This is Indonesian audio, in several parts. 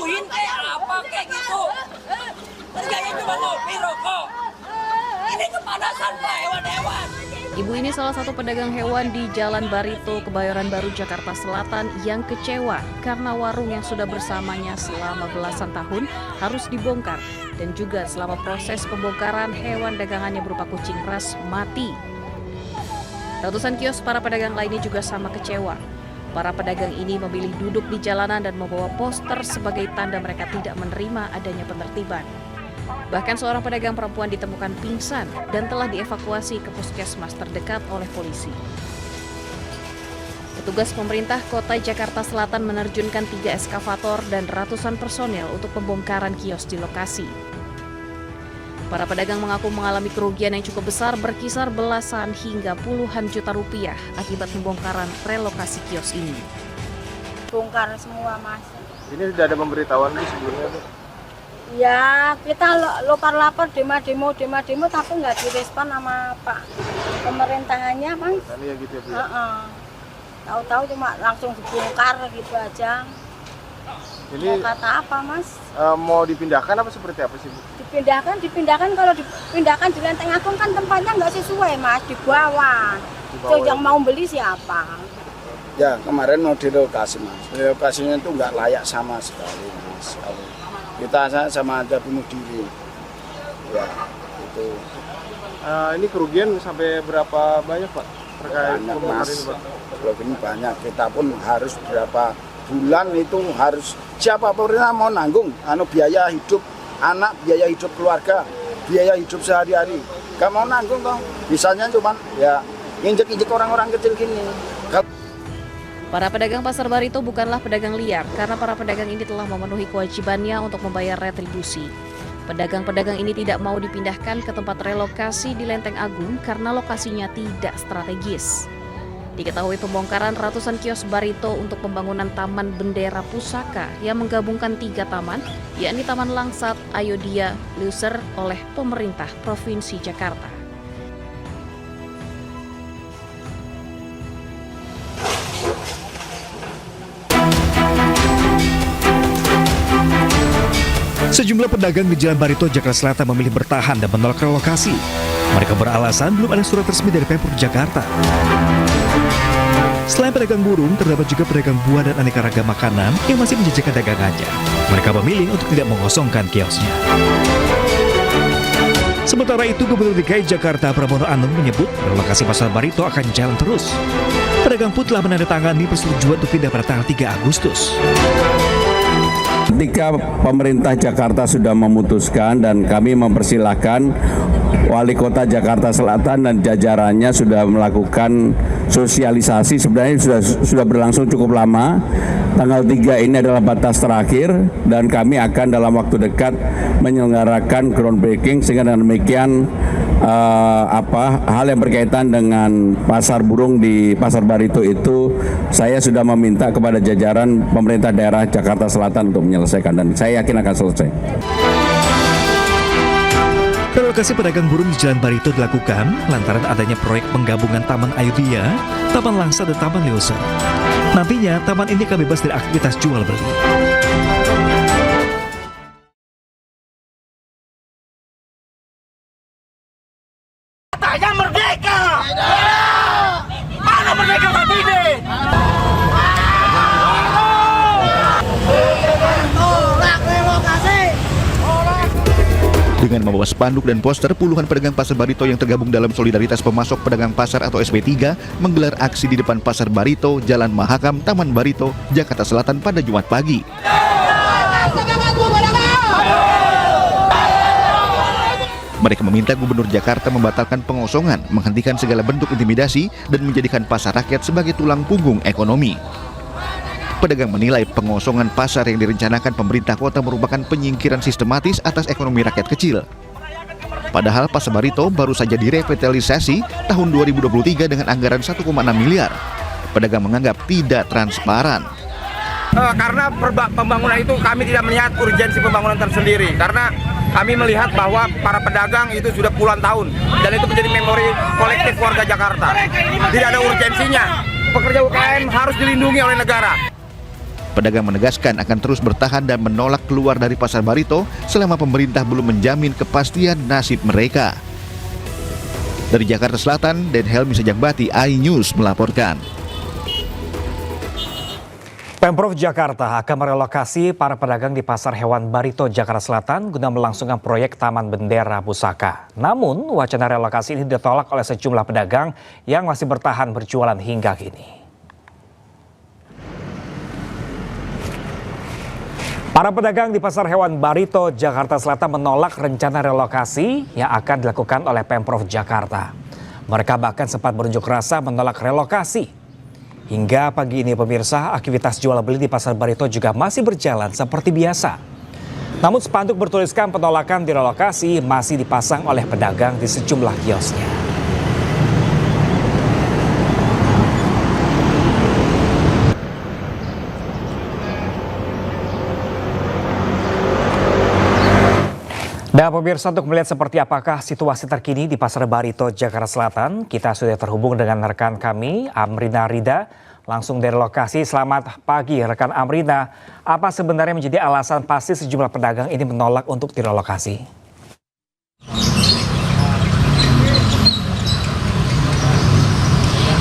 disuguhin kayak apa kayak gitu. Kerjanya cuma ngopi rokok. Ini kepanasan Pak hewan-hewan. Ibu ini salah satu pedagang hewan di Jalan Barito, Kebayoran Baru, Jakarta Selatan yang kecewa karena warung yang sudah bersamanya selama belasan tahun harus dibongkar. Dan juga selama proses pembongkaran, hewan dagangannya berupa kucing ras mati. Ratusan kios para pedagang lainnya juga sama kecewa. Para pedagang ini memilih duduk di jalanan dan membawa poster sebagai tanda mereka tidak menerima adanya penertiban. Bahkan seorang pedagang perempuan ditemukan pingsan dan telah dievakuasi ke puskesmas terdekat oleh polisi. Petugas pemerintah Kota Jakarta Selatan menerjunkan 3 eskavator dan ratusan personel untuk pembongkaran kios di lokasi. Para pedagang mengaku mengalami kerugian yang cukup besar berkisar belasan hingga puluhan juta rupiah akibat pembongkaran relokasi kios ini. Bongkar semua, Mas. Ini sudah ada pemberitahuan Bu sebelumnya, Bu? Ya, kita lapor demo, tapi nggak direspon sama Pak pemerintahannya, Mas. Tadi ya gitu ya, Bu? Tahu-tahu cuma langsung dibongkar gitu aja. Ini mau kata apa, Mas? Mau dipindahkan apa seperti apa sih, Bu? Dipindahkan, kalau dipindahkan di Lenteng Agung kan tempatnya nggak sesuai, Mas, di bawah. So, yang mau beli siapa? Ya, kemarin mau direlokasi, Mas. Relokasinya itu nggak layak sama sekali, Mas. Kita sama ada bunuh diri. Ya, itu. Ini kerugian sampai berapa banyak, Pak? Terkait Banyak, pembongkar Mas. ini, Pak? Kalau ini banyak, kita pun harus berapa bulan itu harus siapa pemerintah mau nanggung biaya hidup anak, biaya hidup keluarga, biaya hidup sehari-hari. Gak mau nanggung toh. Bisanya cuman ya injek-injek orang-orang kecil gini. Para pedagang Pasar Barito bukanlah pedagang liar karena para pedagang ini telah memenuhi kewajibannya untuk membayar retribusi. Pedagang-pedagang ini tidak mau dipindahkan ke tempat relokasi di Lenteng Agung karena lokasinya tidak strategis. Diketahui pembongkaran ratusan kios Barito untuk pembangunan Taman Bendera Pusaka yang menggabungkan 3 taman, yakni Taman Langsat, Ayodhya, Luser oleh pemerintah Provinsi Jakarta. Sejumlah pedagang di Jalan Barito, Jakarta Selatan memilih bertahan dan menolak relokasi. Mereka beralasan belum ada surat resmi dari Pemprov Jakarta. Selain pedagang burung, terdapat juga pedagang buah dan aneka ragam makanan yang masih menjajakan dagangannya. Mereka memilih untuk tidak mengosongkan kiosnya. Sementara itu, Gubernur DKI Jakarta Pramono Anung menyebut relokasi Pasar Barito akan jalan terus. Pedagang pun telah menandatangani persetujuan untuk pindah pada tanggal 3 Agustus. Ketika pemerintah Jakarta sudah memutuskan dan kami mempersilahkan Wali Kota Jakarta Selatan dan jajarannya sudah melakukan sosialisasi, sebenarnya sudah berlangsung cukup lama. Tanggal 3 ini adalah batas terakhir dan kami akan dalam waktu dekat menyelenggarakan groundbreaking sehingga dengan demikian hal yang berkaitan dengan pasar burung di Pasar Barito itu saya sudah meminta kepada jajaran pemerintah daerah Jakarta Selatan untuk menyelesaikan dan saya yakin akan selesai. Relokasi pedagang burung di Jalan Barito dilakukan lantaran adanya proyek penggabungan Taman Ayodhya, Taman Langsa dan Taman Leoser. Nantinya taman ini akan bebas dari aktivitas jual beli. Katanya merdeka! Mana merdeka saat ini? Dengan membawa spanduk dan poster, puluhan pedagang Pasar Barito yang tergabung dalam Solidaritas Pemasok Pedagang Pasar atau SP3 menggelar aksi di depan Pasar Barito, Jalan Mahakam, Taman Barito, Jakarta Selatan pada Jumat pagi. Mereka meminta Gubernur Jakarta membatalkan pengosongan, menghentikan segala bentuk intimidasi, dan menjadikan pasar rakyat sebagai tulang punggung ekonomi. Pedagang menilai pengosongan pasar yang direncanakan pemerintah kota merupakan penyingkiran sistematis atas ekonomi rakyat kecil. Padahal Pasar Barito baru saja direvitalisasi tahun 2023 dengan anggaran 1,6 miliar. Pedagang menganggap tidak transparan. Karena pembangunan itu kami tidak melihat urgensi pembangunan tersendiri. Karena kami melihat bahwa para pedagang itu sudah puluhan tahun. Dan itu menjadi memori kolektif warga Jakarta. Tidak ada urgensinya. Pekerja UKM harus dilindungi oleh negara. Pedagang menegaskan akan terus bertahan dan menolak keluar dari Pasar Barito selama pemerintah belum menjamin kepastian nasib mereka. Dari Jakarta Selatan, Den Helmi Sejagbati, iNews melaporkan. Pemprov Jakarta akan merelokasi para pedagang di Pasar Hewan Barito, Jakarta Selatan guna melangsungkan proyek Taman Bendera Pusaka. Namun, wacana relokasi ini ditolak oleh sejumlah pedagang yang masih bertahan berjualan hingga kini. Para pedagang di Pasar Hewan Barito, Jakarta Selatan menolak rencana relokasi yang akan dilakukan oleh Pemprov Jakarta. Mereka bahkan sempat berunjuk rasa menolak relokasi. Hingga pagi ini pemirsa, aktivitas jual beli di Pasar Barito juga masih berjalan seperti biasa. Namun spanduk bertuliskan penolakan direlokasi masih dipasang oleh pedagang di sejumlah kiosnya. Dan pemirsa, untuk melihat seperti apakah situasi terkini di Pasar Barito, Jakarta Selatan, kita sudah terhubung dengan rekan kami, Amrina Rida, langsung dari lokasi. Selamat pagi rekan Amrina, apa sebenarnya menjadi alasan pasti sejumlah pedagang ini menolak untuk direlokasi?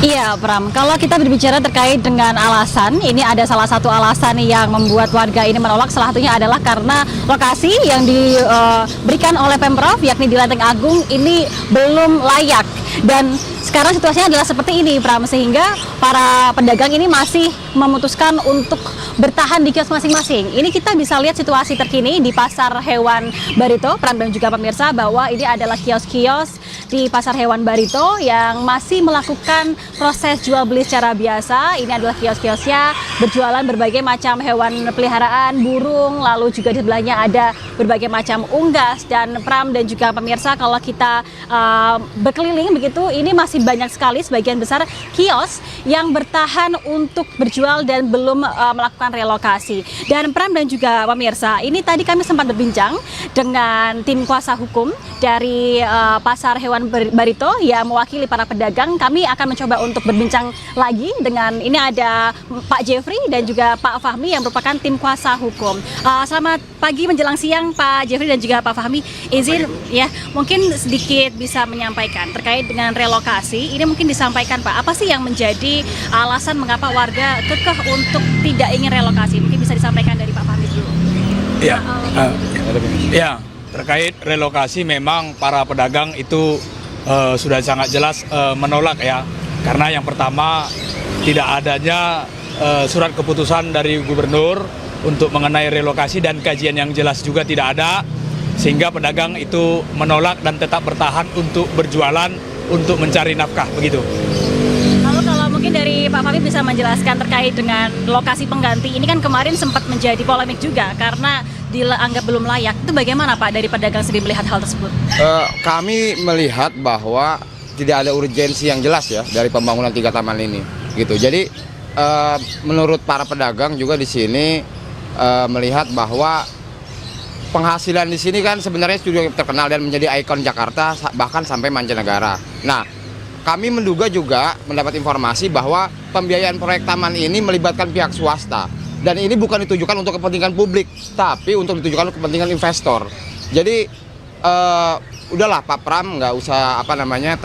Iya, Pram. Kalau kita berbicara terkait dengan alasan, ini ada salah satu alasan yang membuat warga ini menolak. Salah satunya adalah karena lokasi yang diberikan oleh Pemprov, yakni di Lenteng Agung, ini belum layak. Dan sekarang situasinya adalah seperti ini, Pram, sehingga para pedagang ini masih memutuskan untuk bertahan di kios masing-masing. Ini kita bisa lihat situasi terkini di Pasar Hewan Barito, Pram dan juga pemirsa, bahwa ini adalah kios-kios di Pasar Hewan Barito yang masih melakukan proses jual beli secara biasa. Ini adalah kios-kiosnya berjualan berbagai macam hewan peliharaan, burung, lalu juga di sebelahnya ada berbagai macam unggas. Dan Pram dan juga pemirsa, kalau kita berkeliling begitu, ini masih banyak sekali sebagian besar kios yang bertahan untuk berjual dan belum melakukan relokasi. Dan Pram dan juga pemirsa, ini tadi kami sempat berbincang dengan tim kuasa hukum dari Pasar Hewan Barito yang mewakili para pedagang. Kami akan mencoba untuk berbincang lagi dengan, ini ada Pak Jeffrey dan juga Pak Fahmi yang merupakan tim kuasa hukum. Selamat pagi menjelang siang Pak Jeffrey dan juga Pak Fahmi. Izin ya, mungkin sedikit bisa menyampaikan terkait dengan relokasi. Ini mungkin disampaikan Pak, apa sih yang menjadi alasan mengapa warga kekeh untuk tidak ingin relokasi? Mungkin bisa disampaikan dari Pak Fahmi dulu. Ya, terkait relokasi memang para pedagang itu sudah sangat jelas menolak ya. Karena yang pertama tidak adanya surat keputusan dari gubernur untuk mengenai relokasi dan kajian yang jelas juga tidak ada. Sehingga pedagang itu menolak dan tetap bertahan untuk berjualan, untuk mencari nafkah begitu. Lalu kalau mungkin dari Pak Fahmi bisa menjelaskan terkait dengan lokasi pengganti, ini kan kemarin sempat menjadi polemik juga karena dianggap belum layak. Itu bagaimana Pak dari pedagang sendiri melihat hal tersebut? Kami melihat bahwa tidak ada urgensi yang jelas ya dari pembangunan 3 taman ini, gitu. Jadi menurut para pedagang juga di sini melihat bahwa penghasilan di sini kan sebenarnya sudah terkenal dan menjadi ikon Jakarta bahkan sampai mancanegara. Nah, kami menduga juga mendapat informasi bahwa pembiayaan proyek taman ini melibatkan pihak swasta. Dan ini bukan ditujukan untuk kepentingan publik, tapi untuk ditujukan untuk kepentingan investor. Jadi udahlah Pak Pram, nggak usah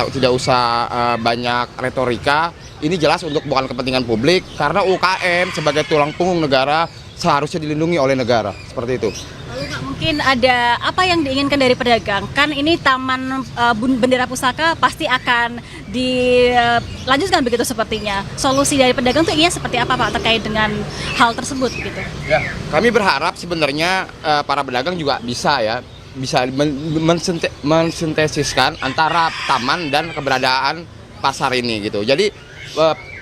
tidak usah banyak retorika. Ini jelas untuk bukan kepentingan publik karena UKM sebagai tulang punggung negara seharusnya dilindungi oleh negara, seperti itu. Lalu Pak, mungkin ada apa yang diinginkan dari pedagang? Kan ini Taman Bendera Pusaka pasti akan dilanjutkan begitu sepertinya. Solusi dari pedagang itu seperti apa Pak terkait dengan hal tersebut gitu? Ya, kami berharap sebenarnya para pedagang juga bisa mensintesiskan antara taman dan keberadaan pasar ini gitu. Jadi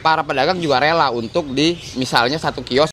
para pedagang juga rela untuk misalnya satu kios